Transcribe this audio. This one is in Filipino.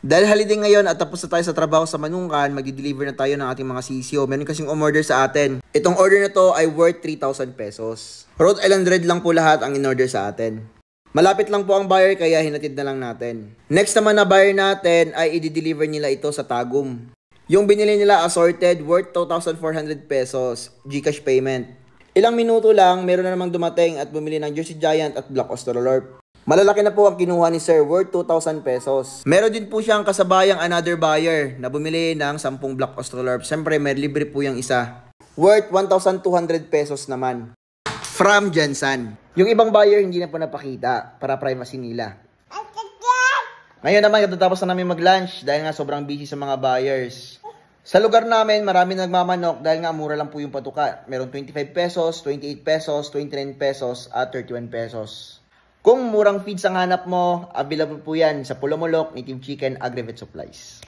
Dahil holiday ngayon at tapos na tayo sa trabaho sa Manungkan, magdi-deliver na tayo ng ating mga sisyo. Meron kasing umorder sa atin. Itong order na to ay worth 3,000 pesos. Rhode Island Red lang po lahat ang in-order sa atin. Malapit lang po ang buyer kaya hinatid na lang natin. Next naman na buyer natin ay i-deliver nila ito sa Tagum. Yung binili nila assorted worth 2,400 pesos, GCash payment. Ilang minuto lang, meron na namang dumating at bumili ng Jersey Giant at Black Australorp. Malalaki na po ang kinuha ni Sir, worth 2,000 pesos. Meron din po siyang kasabayang another buyer na bumili ng 10 Black Australorp. Siyempre, may libre po yung isa. Worth 1,200 pesos naman. From Jensen. Yung ibang buyer hindi na po napakita para privacy nila. Ngayon naman, katatapos na namin mag-lunch dahil nga sobrang busy sa mga buyers. Sa lugar namin, marami nagmamanok dahil nga mura lang po yung patuka. Meron 25 pesos, 28 pesos, 29 pesos at 31 pesos. Kung murang feeds ang hanap mo, available po yan sa Pulomolok, Native Chicken, Agrivet Supplies.